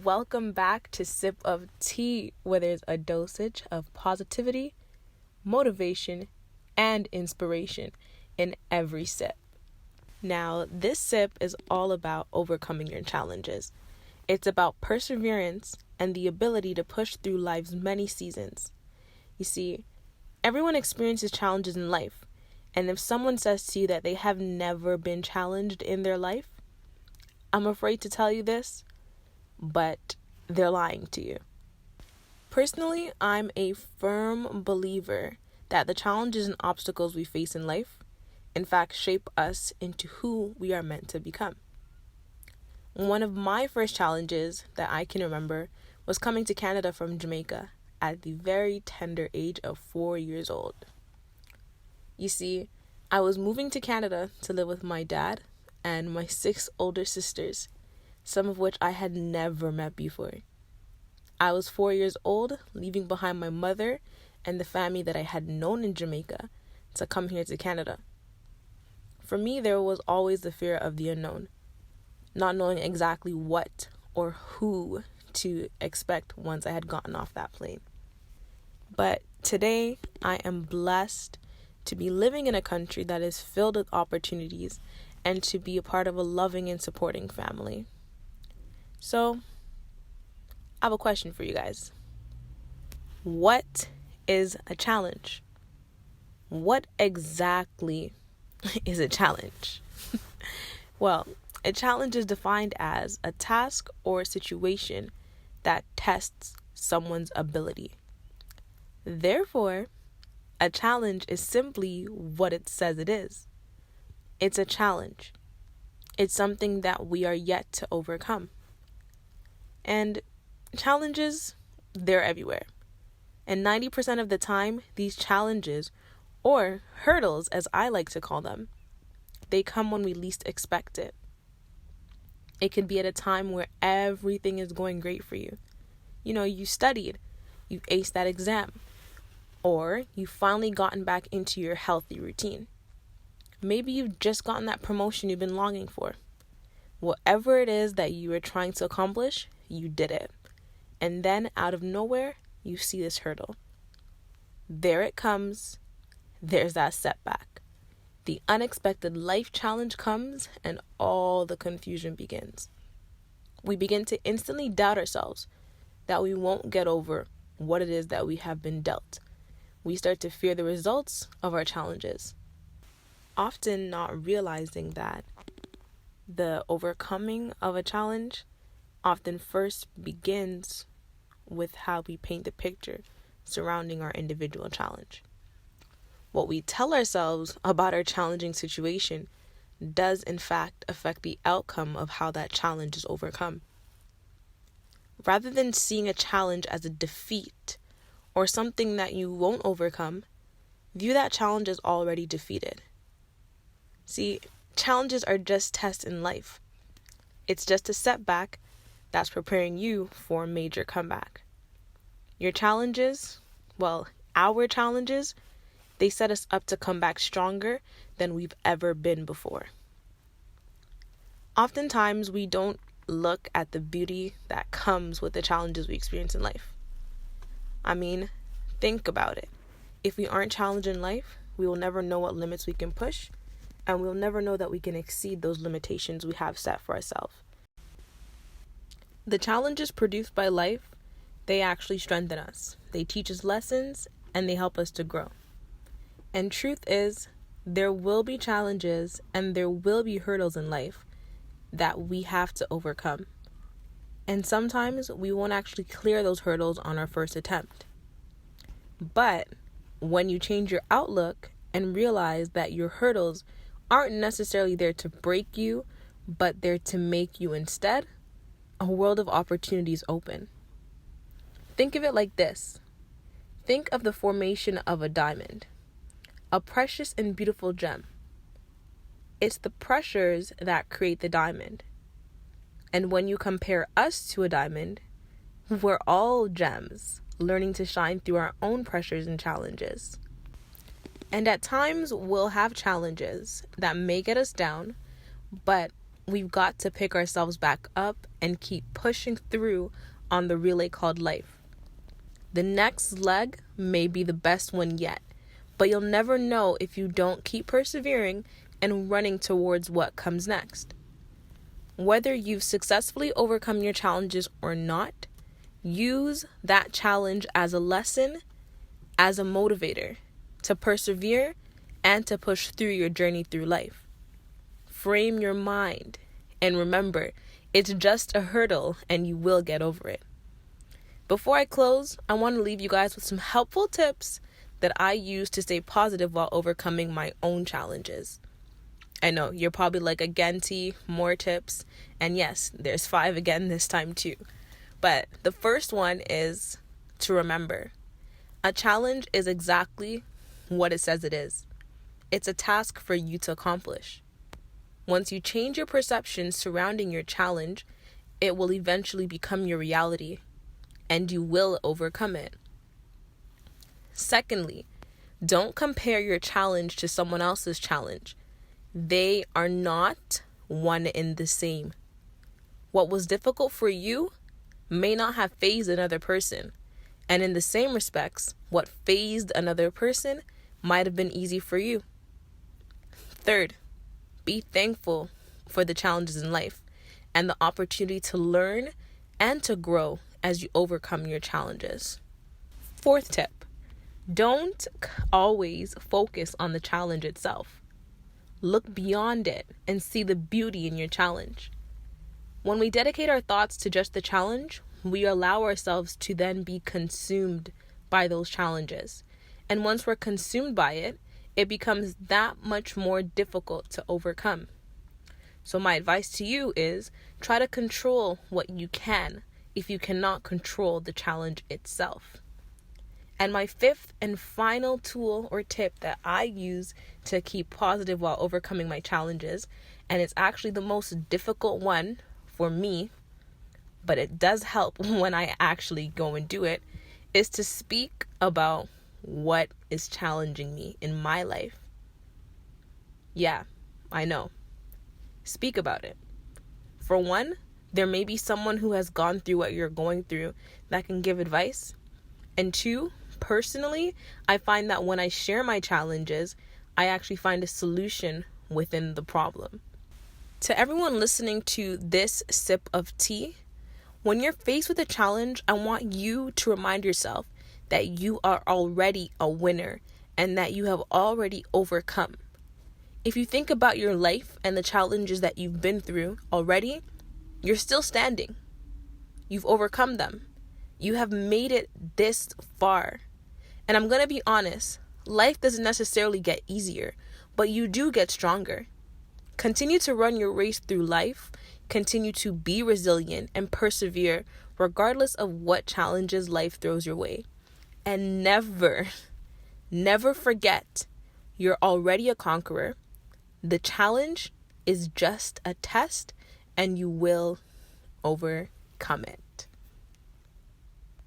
Welcome back to Sip of Tea, where there's a dosage of positivity, motivation, and inspiration in every sip. Now, this sip is all about overcoming your challenges. It's about perseverance and the ability to push through life's many seasons. You see, everyone experiences challenges in life, and if someone says to you that they have never been challenged in their life, I'm afraid to tell you this, but they're lying to you. Personally, I'm a firm believer that the challenges and obstacles we face in life, in fact, shape us into who we are meant to become. One of my first challenges that I can remember was coming to Canada from Jamaica at the very tender age of 4 years old. You see, I was moving to Canada to live with my dad and my 6 older sisters, some of which I had never met before. I was 4 years old, leaving behind my mother and the family that I had known in Jamaica to come here to Canada. For me, there was always the fear of the unknown, not knowing exactly what or who to expect once I had gotten off that plane. But today, I am blessed to be living in a country that is filled with opportunities and to be a part of a loving and supporting family. So, I have a question for you guys. What is a challenge? What exactly is a challenge? Well, a challenge is defined as a task or situation that tests someone's ability. Therefore, a challenge is simply what it says it is. It's a challenge. It's something that we are yet to overcome. And challenges, they're everywhere. And 90% of the time, these challenges, or hurdles as I like to call them, they come when we least expect it. It can be at a time where everything is going great for you. You studied, you've aced that exam, or you've finally gotten back into your healthy routine. Maybe you've just gotten that promotion you've been longing for. Whatever it is that you are trying to accomplish, you did it. And then out of nowhere, you see this hurdle. There it comes. There's that setback. The unexpected life challenge comes and all the confusion begins. We begin to instantly doubt ourselves that we won't get over what it is that we have been dealt. We start to fear the results of our challenges, often not realizing that the overcoming of a challenge often first begins with how we paint the picture surrounding our individual challenge. What we tell ourselves about our challenging situation does in fact affect the outcome of how that challenge is overcome. Rather than seeing a challenge as a defeat or something that you won't overcome, view that challenge as already defeated. See, challenges are just tests in life. It's just a setback that's preparing you for a major comeback. Your challenges, our challenges, they set us up to come back stronger than we've ever been before. Oftentimes, we don't look at the beauty that comes with the challenges we experience in life. Think about it. If we aren't challenged in life, we will never know what limits we can push, and we'll never know that we can exceed those limitations we have set for ourselves. The challenges produced by life, they actually strengthen us. They teach us lessons, and they help us to grow. And truth is, there will be challenges and there will be hurdles in life that we have to overcome. And sometimes we won't actually clear those hurdles on our first attempt. But when you change your outlook and realize that your hurdles aren't necessarily there to break you, but they're to make you instead, a world of opportunities open. Think of it like this. Think of the formation of a diamond. A precious and beautiful gem. It's the pressures that create the diamond. And when you compare us to a diamond, we're all gems, learning to shine through our own pressures and challenges. And at times, we'll have challenges that may get us down, but we've got to pick ourselves back up and keep pushing through on the relay called life. The next leg may be the best one yet, but you'll never know if you don't keep persevering and running towards what comes next. Whether you've successfully overcome your challenges or not, use that challenge as a lesson, as a motivator, to persevere and to push through your journey through life. Frame your mind and remember, it's just a hurdle and you will get over it. Before I close, I want to leave you guys with some helpful tips that I use to stay positive while overcoming my own challenges. I know, you're probably like, again, T, more tips. And yes, there's 5 again this time too. But the first one is to remember, a challenge is exactly what it says it is. It's a task for you to accomplish. Once you change your perception surrounding your challenge, it will eventually become your reality, and you will overcome it. Secondly, don't compare your challenge to someone else's challenge. They are not one and the same. What was difficult for you may not have fazed another person. And in the same respects, what fazed another person might have been easy for you. Third, be thankful for the challenges in life and the opportunity to learn and to grow as you overcome your challenges. Fourth tip, don't always focus on the challenge itself. Look beyond it and see the beauty in your challenge. When we dedicate our thoughts to just the challenge, we allow ourselves to then be consumed by those challenges. And once we're consumed by it, it becomes that much more difficult to overcome. So my advice to you is try to control what you can if you cannot control the challenge itself. And my fifth and final tool or tip that I use to keep positive while overcoming my challenges, and it's actually the most difficult one for me, but it does help when I actually go and do it, is to speak about what is challenging me in my life. Yeah, I know. Speak about it. For one, there may be someone who has gone through what you're going through that can give advice. And two, personally, I find that when I share my challenges, I actually find a solution within the problem. To everyone listening to this sip of tea, when you're faced with a challenge, I want you to remind yourself that you are already a winner and that you have already overcome. If you think about your life and the challenges that you've been through already, you're still standing. You've overcome them. You have made it this far. And I'm going to be honest, life doesn't necessarily get easier, but you do get stronger. Continue to run your race through life. Continue to be resilient and persevere regardless of what challenges life throws your way. And never forget, you're already a conqueror. The challenge is just a test and you will overcome it.